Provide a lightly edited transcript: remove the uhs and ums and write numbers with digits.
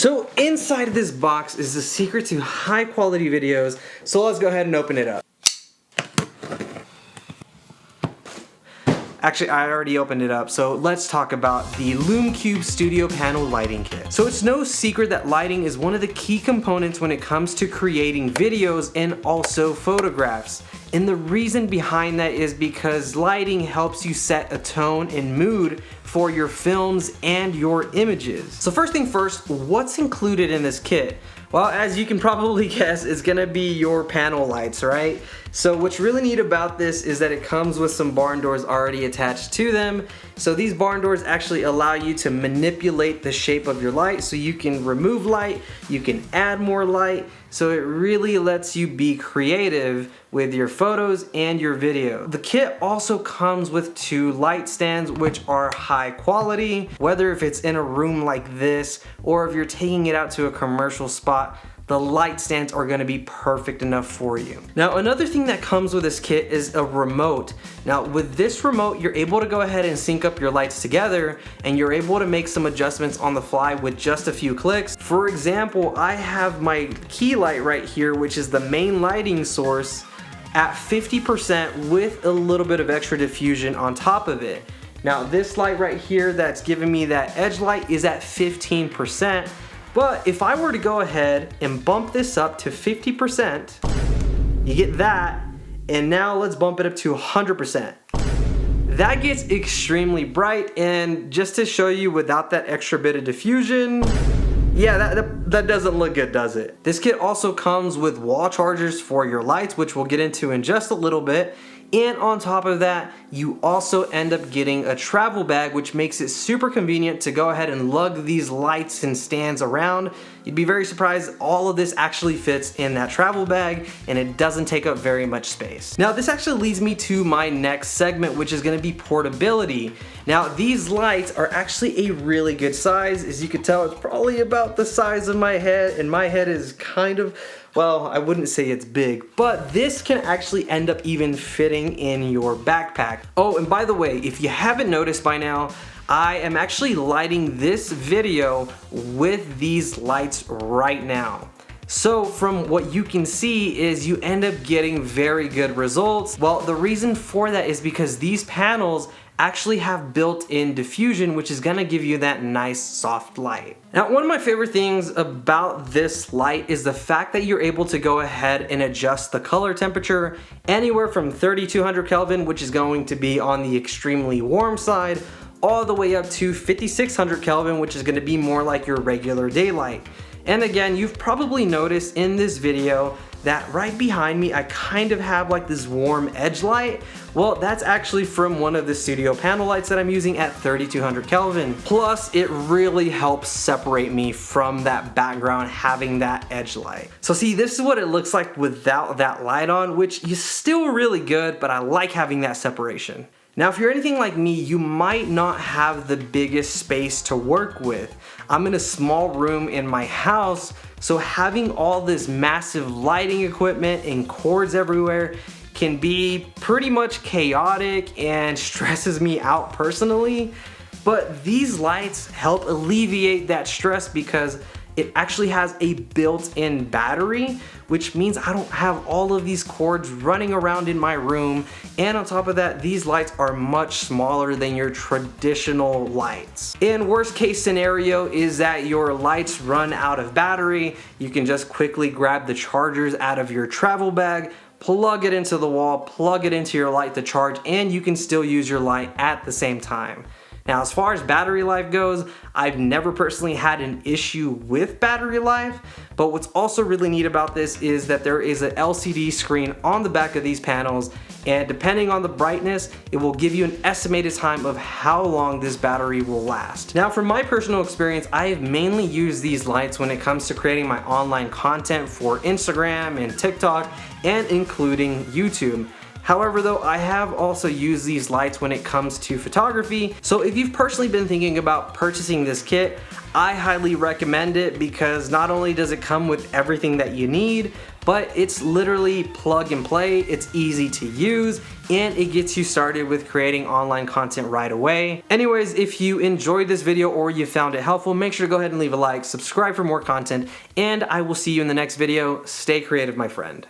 So inside of this box is the secret to high quality videos, so let's go ahead and open it up. Actually, I already opened it up, so let's talk about the Lume Cube Studio Panel Lighting Kit. So it's no secret that lighting is one of the key components when it comes to creating videos and also photographs. And the reason behind that is because lighting helps you set a tone and mood for your films and your images. So first thing first, what's included in this kit? Well, as you can probably guess, it's gonna be your panel lights, right? So what's really neat about this is that it comes with some barn doors already attached to them. So these barn doors actually allow you to manipulate the shape of your light, so you can remove light, you can add more light, so it really lets you be creative with your photos and your video. The kit also comes with 2 light stands, which are high quality, whether if it's in a room like this or if you're taking it out to a commercial spot. The light stands are gonna be perfect enough for you. Now, another thing that comes with this kit is a remote. Now, with this remote, you're able to go ahead and sync up your lights together, and you're able to make some adjustments on the fly with just a few clicks. For example, I have my key light right here, which is the main lighting source, at 50% with a little bit of extra diffusion on top of it. Now, this light right here that's giving me that edge light is at 15%. But if I were to go ahead and bump this up to 50%, you get that, and now let's bump it up to 100%. That gets extremely bright, and just to show you without that extra bit of diffusion, yeah, that doesn't look good, does it? This kit also comes with wall chargers for your lights, which we'll get into in just a little bit. And on top of that, you also end up getting a travel bag, which makes it super convenient to go ahead and lug these lights and stands around. You'd be very surprised all of this actually fits in that travel bag, and it doesn't take up very much space. Now, this actually leads me to my next segment, which is gonna be portability. Now, these lights are actually a really good size. As you can tell, it's probably about the size of my head, and my head is kind of, well, I wouldn't say it's big, but this can actually end up even fitting in your backpack. Oh, and by the way, if you haven't noticed by now, I am actually lighting this video with these lights right now. So from what you can see is you end up getting very good results. Well, the reason for that is because these panels actually have built-in diffusion, which is gonna give you that nice soft light. Now, one of my favorite things about this light is the fact that you're able to go ahead and adjust the color temperature anywhere from 3200 Kelvin, which is going to be on the extremely warm side, all the way up to 5600 Kelvin, which is gonna be more like your regular daylight. And again, you've probably noticed in this video that right behind me, I kind of have like this warm edge light. Well, that's actually from one of the studio panel lights that I'm using at 3200 Kelvin. Plus, it really helps separate me from that background having that edge light. So see, this is what it looks like without that light on, which is still really good, but I like having that separation. Now, if you're anything like me, you might not have the biggest space to work with. I'm in a small room in my house, so having all this massive lighting equipment and cords everywhere can be pretty much chaotic and stresses me out personally. But these lights help alleviate that stress because it actually has a built-in battery, which means I don't have all of these cords running around in my room. And on top of that, these lights are much smaller than your traditional lights. In worst case scenario is that your lights run out of battery. You can just quickly grab the chargers out of your travel bag, plug it into the wall, plug it into your light to charge, and you can still use your light at the same time. Now, as far as battery life goes, I've never personally had an issue with battery life, but what's also really neat about this is that there is an LCD screen on the back of these panels, and depending on the brightness, it will give you an estimated time of how long this battery will last. Now, from my personal experience, I have mainly used these lights when it comes to creating my online content for Instagram and TikTok, and including YouTube. However though, I have also used these lights when it comes to photography, so if you've personally been thinking about purchasing this kit, I highly recommend it because not only does it come with everything that you need, but it's literally plug and play, it's easy to use, and it gets you started with creating online content right away. Anyways, if you enjoyed this video or you found it helpful, make sure to go ahead and leave a like, subscribe for more content, and I will see you in the next video. Stay creative, my friend.